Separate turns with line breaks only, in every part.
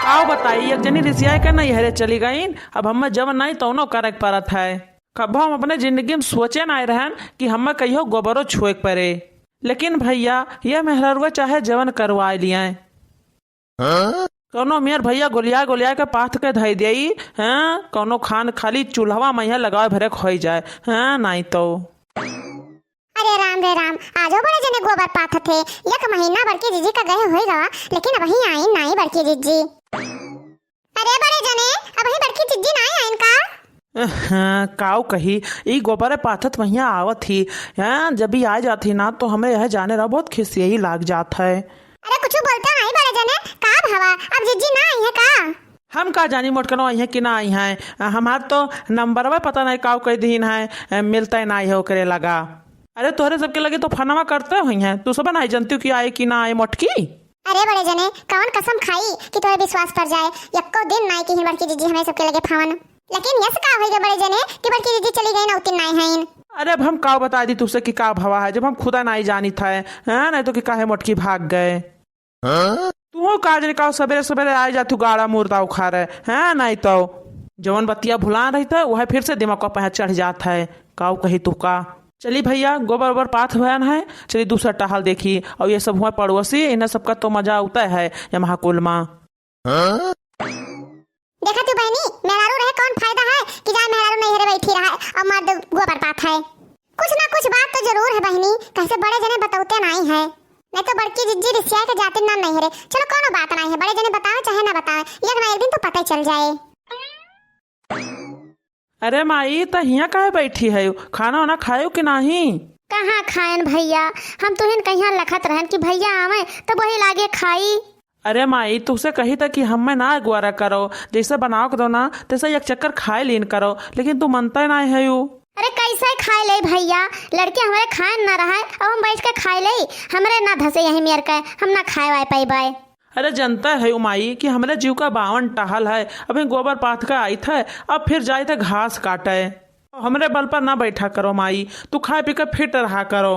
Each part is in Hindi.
आओ बताई एक जनी रिसिया के नहीं हरे चली गई। अब हम जब नहीं तो करे परत है। कब हम अपने जिंदगी में सोचे नहीं रहन कि हम कहियो गोबरो छुए पड़े। लेकिन भैया यह मेहररुआ चाहे जवन करवा लिए कौनो मेयर भैया गोलिया गोलिया के पाथ के धई दे कौनो खान खाली चूल्हा मैया लगाए भरे खोई जाए नहीं तो।
अरे राम रे राम, आजो बड़े जने गोबर पाथ थे। एक महीना बड़की जीजी का गए हुई रहा, लेकिन अभी आई नहीं बड़की जीजी। अरे बड़े जने अभी बड़की जीजी नहीं आई का?
काऊ कही ई गोबर पाथत मैया आवत थी जब भी आ जाती ना तो हमें यह जाने रहा बहुत खिस यही लाग जाता है।
अरे कुछ बोलते नहीं बड़े जने का भवा, अब जीजी ना आई है का?
हम का जानी मोटकनो आई है कि ना आई है। हमार तो नंबर पता नहीं काऊ कई दिन है मिलता ही नहीं है करे लगा। अरे तोहरे सबके लगे तो फनवा करते हुई हैं, तू सब नहीं जानती कि आए कि ना आए मोटकी।
अरे बड़े जने कौन कसम खाई कि तोरे विश्वास पर जाए। यक्को दिन नहीं कि बड़की जीजी हमें सबके लगे फावन, लेकिन यस का होई बड़े जने कि बड़की जीजी चली गई ना उतनी नहीं है।
अरे अब हम का बता दी तुझसे कि का भवा है जब हम खुदा नहीं जानी था नहीं तो कि काहे मोटकी भाग गए। तू का जाने का सवेरे सवेरे आ जा तू गाड़ा मुर्दा उखाड़ है नहीं तो जवन बतिया भुला रही था वह फिर से दिमाग को पह चढ़ जाता है। काऊ कही तू का चली भैया गोबर ओबर पाथ भयान है। चलिए दूसरा टहल देखी और ये सब हुआ पड़ोसी इन्हें सबका तो मजा आता है या महाकुल माँ।
देखा तू बहनी मेहरारू रहे कौन फायदा है कि जाए मेहरारू नहीं हरे बैठी रहा और मर्द गोबर पाथ है। कुछ ना कुछ बात तो जरूर है बहनी, कैसे बड़े जने बताते नहीं है। नहीं तो बड़की जिज्जी रिसिया के जाते ना नहीं हरे। चलो कोनो बात नहीं है, बड़े जने बताओ चाहे ना बताओ एक ना एक दिन तो पता चल जाए।
अरे माई तो हिया काहे बैठी है, खाना वाना खायो कि नहीं?
कहाँ खाएन भैया, हम तो हिन कहीं लखत रहन कि भैया आवे तो वही लागे खाई।
अरे माई तुझसे कही था कि हमें ना गुआरा करो, जैसे बनाओ दो ना तैसे एक चक्कर खाए लीन करो, लेकिन तू मनता ही नहीं है।
अरे कैसे खाए ले भैया, लड़के हमारे खाए न रहा है अब हम बैठ के खाए ले। हमारे ना धसे यही मेर का हम ना खाए वाए पाई बाय।
अरे जनता है माई कि हमारे जीव का 52 टहल है। अभी गोबर पाथ का आई था अब फिर जाए थे घास काटे। हमरे बल पर ना बैठा करो माई, तू खाए पी कर फिट रहा करो।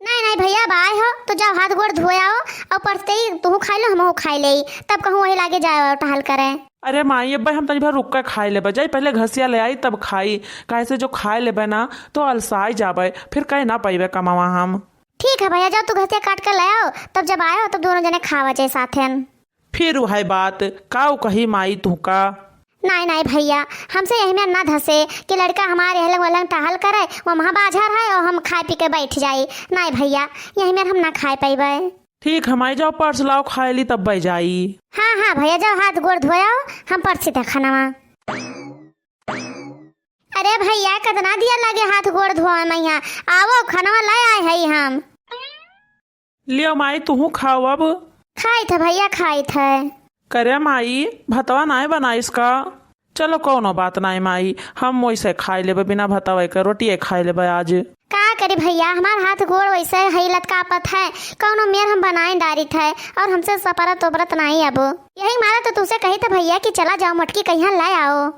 नहीं नहीं भैया अब आए हो तो जाओ हाथ गोड़ धोए आओ और परते ही तू खाई लो हम खाई ले, तब कहूँ वही लागे जाए टहल करे।
अरे माई अब हम तनी भर रुक कर खाई ले जाए, पहले घसिया ले आई तब खाई। कैसे जो खाए ले ना तो अलसाई जाबे फिर कहीं ना पाइबे कमावा हम।
ठीक है भैया जाओ तू घसिया काट कर ले आओ, तब जब आए हो तब दोनों जने खावा जाए साथे।
फिर वही बात काऊ कही माई तू का।
नहीं नहीं भैया हमसे यही में ना धसे कि लड़का हमारे हलंग वलंग टहल करे वो वहाँ बाजार है और हम खाए पी के बैठ जाए। नहीं भैया यही में हम ना खाए पाइबे।
ठीक हमारी जाओ पर्स लाओ खाए ली तब बह जाई।
हाँ हाँ भैया जाओ हाथ गोड़ धोया हम पर्स थे खाना। अरे भैया कितना दिया लगे हाथ गोड़ धोआ मैया, आओ खाना ले आए है हम।
लियो माई तू खाओ अब।
खाई थे भैया खाई थे।
करे माई भतवा नहीं बना इसका। चलो कोनो बात नहीं माई हम वैसे खाई लेबे बिना भतवा के रोटी खाई लेबे आज।
का करे भैया हमार हाथ गोड़ वैसे हिलत कापत है, कौनो मेर हम बनाए डारी थे और हमसे सपरत उबरत नहीं। अब यही मारा तो तुझसे कही था भैया कि चला जाओ मटकी कहीं ले आओ।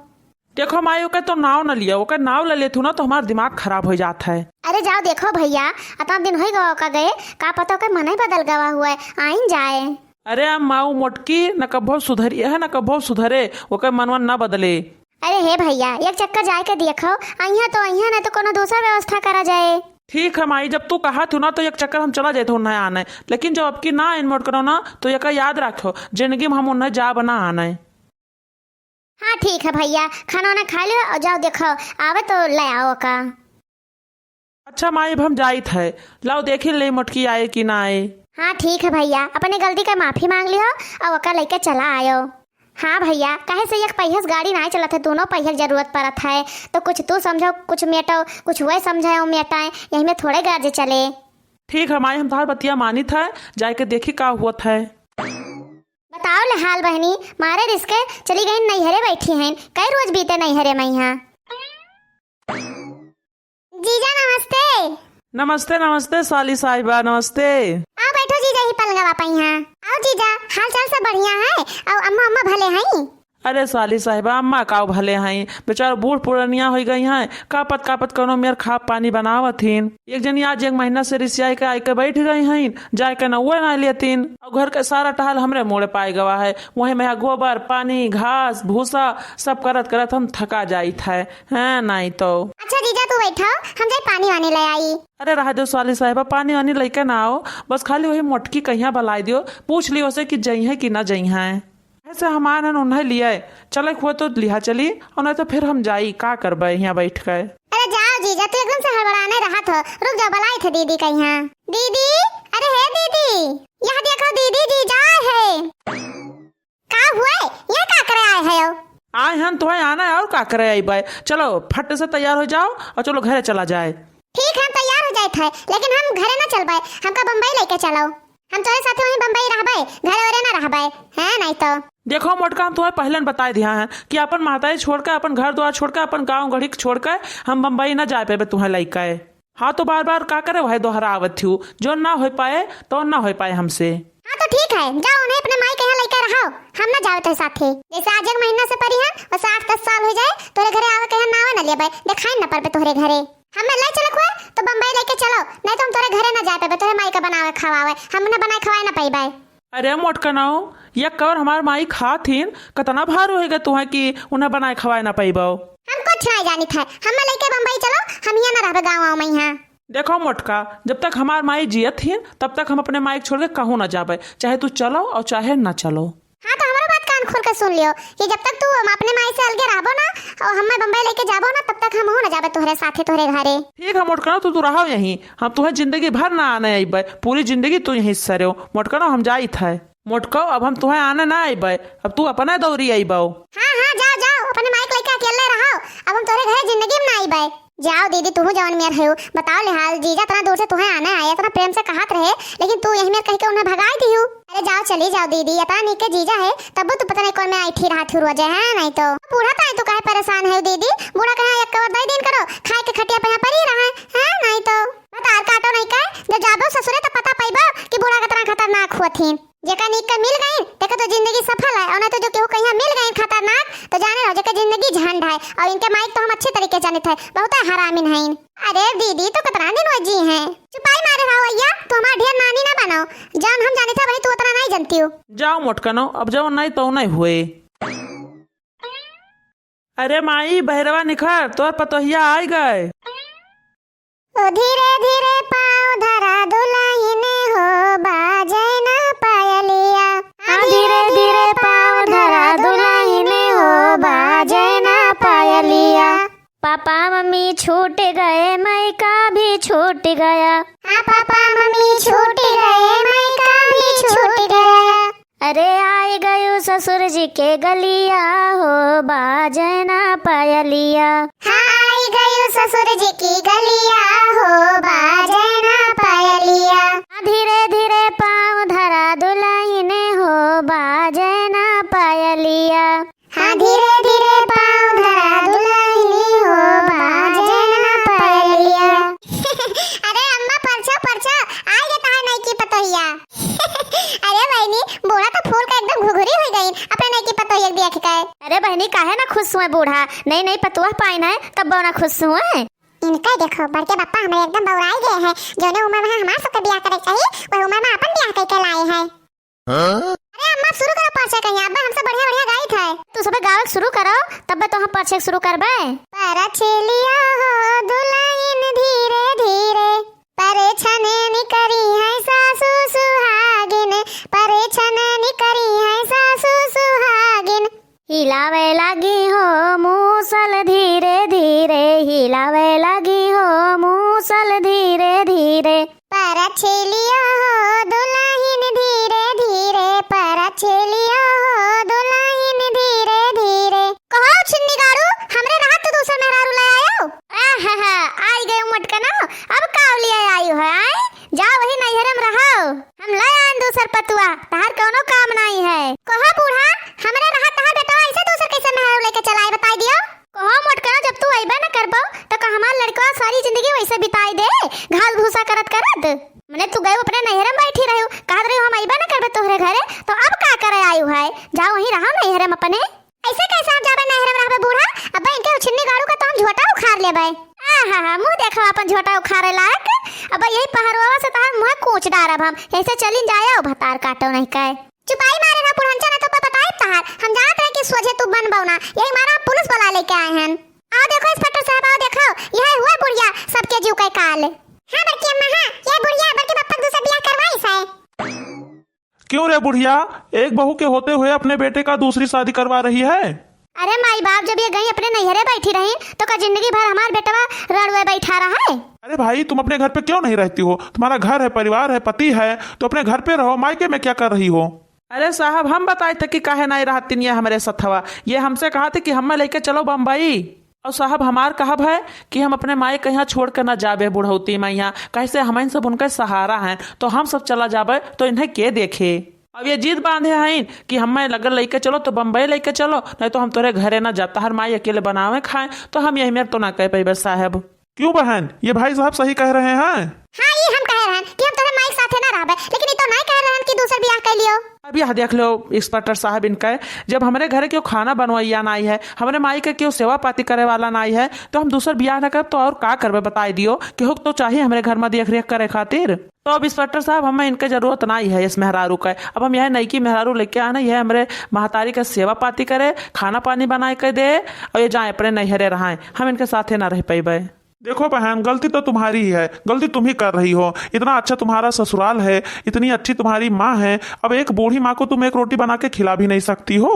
देखो माई ओके तो नाव न लिया, ओके नाव ले लेथू ना तो हमारा दिमाग खराब हो जाता है।
अरे जाओ देखो भैया इतना दिन हो गवा का गए का पता का मन ही बदल गवा हुआ है आइन जाए।
अरे अब माऊ मोटकी न कभो सुधरी है न कभो सुधरे, ओके मनवन न बदले।
अरे हे भैया एक चक्कर जाए के देखो अहिया तो अहिया नहीं तो कोनो दूसरा व्यवस्था करा जाए।
ठीक है माई जब तू कहा थू ना तो एक चक्कर हम चला जाते उन्हें आने, लेकिन जब आपकी ना इन्वोट करो ना तो एक याद रखो जिंदगी में हम उन्हें जा बना आने।
हाँ ठीक है भैया खाना वाना खा लो और जाओ देखो आवे तो ले आओ का।
अच्छा माई अब हम जाइत है, लाओ देखी ले मोटकी आए कि ना आए।
हाँ ठीक है भैया अपने गलती का माफी मांग लियो और ओका लेके चला आयो। हाँ भैया कहे से एक पहियस गाड़ी नहीं चलत है, दोनों पहियस जरूरत पड़त है तो कुछ तू समझो कुछ मेटो कुछ वही समझाए वो मेटाए, यही में थोड़े गर्ज चले।
ठीक है माई हम तुम्हारी बतिया मानी था जाए के देखी का हुआ था।
बताओ ले हाल बहनी मारे रिस्के चली गई नैहरे बैठी हैं, कई रोज बीते नैहरे में यहाँ। जीजा नमस्ते।
नमस्ते नमस्ते साली साहिबा नमस्ते।
आओ बैठो जीजा ही पलंगवा पे यहाँ। आओ जीजा हाल चाल सब बढ़िया है और अम्मा अम्मा भले हैं?
अरे साली साहिबा अम्मा काव भले हैं बेचारा बूढ़ पुरानिया हो गई हैं कापत कोनो मेर खा पानी बनावत हिन एक जनी आज 1 महीना से रिसियाई के आके बैठ गई हैं जाए के नौवे ना लेतीन और घर के सारा टहल हमरे मोड़े पाए गवा है वही में गोबर पानी घास भूसा सब करत करत हम थका जाइत है हैं नहीं तो।
अच्छा जीजा तू बैठा हम जाए पानी वानी ले आई।
अरे रह दो साली साहिबा पानी वानी लेके ना आओ बस खाली वही मोटकी कहिया बलाई दियो पूछ लियो से कि जई है कि ना जई है ऐसे हमारे उन्हें लिया चले हुआ तो लिहा चली और नहीं तो फिर हम जाई का करबे यहाँ बैठ कर।
अरे जाओ जीजा तू एकदम से हड़बड़ाने रहा था रुक जा बुलाई थे दीदी का यहाँ। दीदी अरे है दीदी यहाँ देखो दीदी जीजा है का हुआ यहाँ का करे आए है
आए हम तुम्हें आना है और का करे आई बाय चलो फट से तैयार हो जाओ और चलो घर चला जाए।
ठीक हम तैयार हो जाए थे लेकिन हम घरे ना चल पाए हमका बम्बई लेके चलो हम तुम्हारे साथ वहीं बम्बई रहबे घर वरे ना रहबे हैं नहीं तो।
देखो मोटका हम तुम्हें पहले बताए दिया है कि अपन माताई छोड़ कर अपन घर द्वार छोड़ कर अपन गाँव घड़ी छोड़ कर हम बम्बई ना जा पे तुम्हें लेके हाँ तो बार बार का करे वही दोहरा आवत थी जो ना हो पाए तो ना हो पाए हमसे।
हाँ तो ठीक है जाओ उन्हें अपने माई के यहाँ लेकर रहो हम ना जाओ तेरे साथ ही जैसे आज 1 महीना से परी है और 7-10 साल हो जाए तोरे घरे आवे कहे ना आवे ना ले दिखाई ना पर तोहरे घरे हमें ले चलो हुआ तो बम्बई लेके चलो नहीं तो हम तोरे घरे ना जा पे तोरे माई का बनावे खवावे हम उन्हें बनाए खवाए ना पाई।
अरे मोटका नाओ या कवर हमार माई खा थीन कितना भार होएगा तुम्हें कि उन्हें बनाए खवाए ना पाइबो
हम कुछ नहीं जानी था हमें लेके बम्बई चलो हम यहाँ ना रहबे गाँव में यहाँ।
देखो मोटका जब तक हमार माई जियत थी तब तक हम अपने माई छोड़ के कहूँ ना जाबे चाहे तू चलो और चाहे ना चलो।
हाँ तो हमारा बात कान खोल कर सुन लियो कि जब तक तू अपने माई से अलगे रहबो ना और हमें बम्बई लेके जाबो ना तब तक हम हो ना जाबे तोहरे साथे तोहरे घरे।
ठीक है मोटका तू रहो यहीं हम तुम्हें जिंदगी भर ना आने आईबे पूरी जिंदगी तू यहीं से रहो मोटका हम जाई थे मोटको अब हम तुम्हें आने ना आईबे अब तू अपने दौरी आईबो।
हाँ हाँ जाओ जाओ अपने माइक लेके अकेले रहो अब हम तोरे घरे जिंदगी में ना आईबे। जाओ दीदी तू जवान मेर है बताओ ले हाल जीजा इतना दूर से तुम्हें आने आया इतना प्रेम से कहत रहे लेकिन तू यहीं में कह के उन्हें भगाई दी हूँ। अरे जाओ चली जाओ दीदी इतना निके जीजा है तब तो पता नहीं कौन में आई थी रहा थी रोजे है नहीं तो बूढ़ा तो कहे परेशान है दीदी बूढ़ा कहे एक कवर 2 दिन करो खाए के खटिया पे पर ही रहा है नहीं तो बता काटो नहीं कहे जब जाबो ससुरे तो पता पाइबो कि बूढ़ा कितना खतरनाक हुआ थी जेका नीक का मिल गई देखो तो जिंदगी सफल है और ना तो जो केहू कहीं मिल गई खतरनाक तो जाने रहो जेका जिंदगी झंड है और इनके माइक तो हम अच्छे तरीके जाने थे बहुत हरामिन है। अरे दीदी तो कितना दिन हो जी हैं चुपाई मारे रहो भैया तो हमारा ढेर नानी ना बनाओ जान हम जाने था वही तू उतना नहीं जानती हो।
जाओ मोटकनो अब जाओ नहीं तो नहीं हुए। अरे माई बहरवा निखर तोर पतोहिया आई गए
धीरे धीरे पाँव धरा दुल्हन हो बाजे ना पायलिया धीरे धीरे पाँव धरा दुल्हन हो बाजे ना पायलिया।
पापा मम्मी छूट गए मैका भी छूट गया।
हाँ पापा मम्मी छूट गए मैका भी छूट गया।
अरे आए गयो ससुर जी के गलिया हो बाजना पायलिया।
हाँ आई गयो ससुर जी की गलिया हो बाजना पायलिया।
धीरे धीरे पाँव धरा दुल्हन हो बाजना पायलिया।
हाँ धीरे धीरे पाँव धरा दुल्हन हो बाजना पायलिया। अरे अम्मा परछा परछा आई ये कहा नहीं की पतोहिया। अरे बहनी बूढ़ा तो फूल का एकदम घुघरी हो गई अपने नहीं की पतोहिया देख के।
अरे बहनी काहे ना खुश हुए बूढ़ा नहीं नहीं पतुआ पाई ना तब बौना खुश हुए।
इनका देखो बड़के पापा हमारे एकदम बौराई गए हैं जोने उम्र में हमारे सबका ब्याह करे चाहिए वही उम्र में अपन ब्याह करके लाए हैं। अरे अम्मा शुरू करो परछा कहीं अब्बा हमसे बढ़िया बढ़िया गाई थे
तू सब गावक शुरू करो तब तो हम परछे शुरू करबे।
परछलिया हो दुल्हन धीरे धीरे परछने निकरी है सासू सुहागिन परछने निकरी है सासू सुहागिन।
हिलावे लगी हो मूसल धीरे धीरे हिलावे लगी हो मूसल धीरे धीरे।
परछलिया हो दुल्हन धीरे धीरे परछलिया हो दुल्हन धीरे धीरे। कहो छिन्नी गाड़ू हमरे रात तो दूसरा मेहरारू ले आयो।
आहा आई गए मटकना अब कावलिया आयु है जाओ वही नैहर में रहो हम ले आन दूसर पतुआ तहार कोनो काम नहीं है।
कहो बूढ़ा हमरे रात तहार बेटा ऐसे दूसर कैसे मेहरारू लेके चलाए बताई दियो।
कहो मटकना जब तू आइबा ना करबो तो का हमार लड़का सारी जिंदगी वैसे बिताई दे घाल भूसा करत करत मने तू गए अपने नैहर में बैठी रहो कहत रही हम आइबा ना करबे तोहरे घरे तो अब का करे आयु है जाओ वही रहो नैहर में अपने।
ऐसे कैसे हम जाबे नहर में रहबे बूढ़ा? अब इनके उछन्नी गाड़ू का तो हम झोटा उखाड़ लेबे।
आहा मुंह देखो अपन झोटा उखाड़े लायक। अब यही पहाड़वा से तहार मुंह कूच डारब हम। ऐसे चली जाया भतार काटो नहीं कहे।
चुपाई मारे ना पुरहंचा ना तो बताए तहार। हम जानत रहे कि सोझे तू बन बौना। यही मारा पुलिस वाला लेके आए हैं। आओ देखो इंस्पेक्टर साहब, आओ देखो, यह हुआ बुढ़िया सबके जीव का काल। हां बड़की अम्मा, हां ये बुढ़िया बड़के पप्पा दूसरा ब्याह करवाई से।
क्यों रे बुढ़िया, एक बहू के होते हुए अपने बेटे का दूसरी शादी करवा रही है?
अरे माई बाप जब ये गई अपने नैहरे बैठी रही तो का जिंदगी भर हमार बेटवा रड़ुए बैठा रहा है।
अरे भाई, तुम अपने घर पे क्यों नहीं रहती हो? तुम्हारा घर है, परिवार है, पति है, तो अपने घर पे रहो। मायके में क्या कर रही हो? अरे साहब, हम बताए थे कि काहे नहीं रहती ये हमारे सथवा। ये हमसे कहा थे कि हमें लेके चलो बम्बई। और साहब हमार कहब है कि हम अपने माए के यहाँ छोड़ कर न जाबे बुढ़ौती में। यहाँ कैसे हम सब उनका सहारा हैं, तो हम सब चला जाबे तो इन्हें के देखे। अब ये जीत बांधे हैं कि हमें लगन लेके चलो तो बम्बई लेके चलो, नहीं तो हम तोरे घरे ना जाता। हर माई अकेले बनावे खाएं तो हम यही में तो ना कह पाए साहब। क्यों बहन, ये भाई साहब सही कह रहे हैं?
हां ये हम कह रहे हैं कि हम तोरे माई साथे ना रहबे, लेकिन ये तो नहीं कह रहे हैं कि दूसर ब्याह कर लियो।
अब यह देख लो इंस्पेक्टर साहब, इनका जब हमारे घर क्यों खाना बनवाइया नहीं है, हमारे माई के क्यों सेवा पाती करे वाला नहीं है, तो हम दूसर ब्याह न कर तो और का करबे बताई दियो। कि हुक तो चाहिए हमारे घर में देख रेख करे खातिर। तो अब इंस्पेक्टर साहब हमें इनके जरूरत नहीं है इस मेहरारू का। अब हम यह नई की मेहरारू लेके आना, यह हमारे महतारी का सेवा पाती करे, खाना पानी बनाए के दे, और ये जाए अपने नैहरे रहाए। हम इनके साथे ना रह पाए। देखो बहन, गलती तो तुम्हारी ही है, गलती तुम ही कर रही हो। इतना अच्छा तुम्हारा ससुराल है, इतनी अच्छी तुम्हारी माँ है, अब एक बूढ़ी माँ को तुम एक रोटी बना के खिला भी नहीं सकती हो।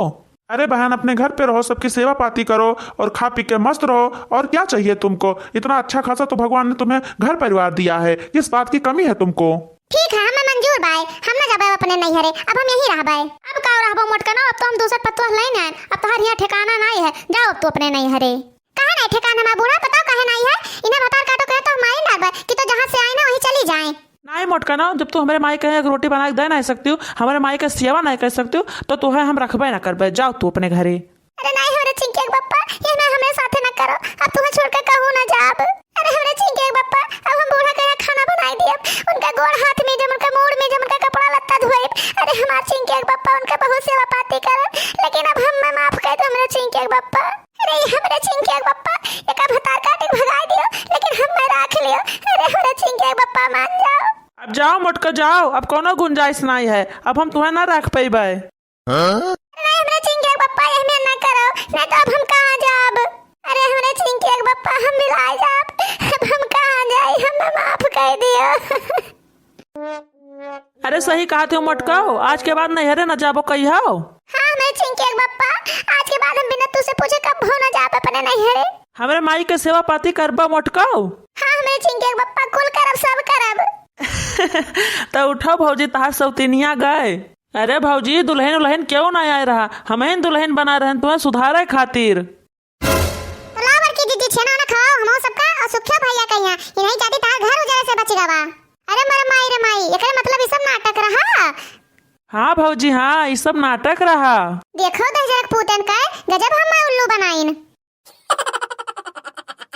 अरे बहन, अपने घर पे रहो, सबकी सेवा पाती करो और खा पी के मस्त रहो। और क्या चाहिए तुमको? इतना अच्छा खासा तो भगवान ने तुम्हें घर परिवार दिया है, किस बात की कमी है तुमको?
ठीक है, हमें मंजूर बाय, हम ना जाबे अपने नैहरे, अब हम यहीं रहबे।
अब का रहबो मोटकनो, अब तो हम दूसर पत्तवा लेने आए। अब तहार यहाँ ठिकाना नहीं है, जाओ तू अपने नैहरे।
कहां नहीं ठिकाना में बूढ़ा, बताओ कहां नहीं है? इन्हें बता काटो कहे तो हमारी डालबे कि तो जहां से आए ना वहीं चली जाएं।
नहीं मोटकाना, जब तू हमारे माई के यहाँ रोटी बना के दे नहीं सकती हो, हमारे माई का सेवा नहीं कर सकती हो, तो तुम्हें हम रखबे ना करबे। जाओ तू अपने घरे।
अरे नहीं हमारे चिंकी के पप्पा, ये ना हमें साथे ना करो, अब तुम्हें छोड़ के कहूं ना जाब। अरे हमारे चिंकी के पप्पा, अब हम बूढ़ा के यहाँ खाना बनाई दिए, उनका गोड़ हाथ में जम, उनका मोड़ में जम, उनका कपड़ा लत्ता धोए। अरे हमारे चिंकी के पप्पा उनका बहुत सेवा पाती करे, लेकिन अब हम माफ कर दो हमारे चिंकी के पप्पा। अरे हमारे चिंकी के पप्पा एक भतार काट के भगा दियो, लेकिन हम रख लियो। अरे हमारे चिंकी के पप्पा मान जाओ।
अब जाओ मोटका जाओ, अब कोनो गुंजाइश नहीं है, अब हम तुम्हें ना रख पाइबे।
नहीं हमारे चिंकी के पप्पा ये हमें ना करो, नहीं तो अब हम कहां जाब? अरे हमारे चिंकी के पप्पा हम भी ला जाब, अब हम कहां जाए? हमें माफ कर दियो।
अरे सही कहते हो मोटकाओ, आज के बाद नैहरे न जाबो कहियो।
हाँ मैं चिंकी बप्पा, आज के बाद हम बिना तुझसे पूछे कब हो ना जाब अपने नैहरे।
हमारे माई के सेवा पाती करबा मोटकाओ।
हाँ मैं चिंकी बप्पा कुल करब, सब करब।
तो उठो भौजी, तहार सौतीनिया गए। अरे भौजी, दुल्हन उल्हन क्यों ना आए रहा? हमें दुल्हन बना रहे तुम्हें सुधारे खातिर।
तो लावर की दीदी छेना ना खाओ हम सबका, और सुखिया भैया कहिया ये नहीं चाहती तार घर उजाड़े से बचेगा बा। अरे मर माई रे माई, एकरे मतलब ये सब नाटक रहा।
हाँ भौजी, हाँ ये सब नाटक रहा।
देखो दहजरक पूतन का गजब हम उल्लू बनाइन।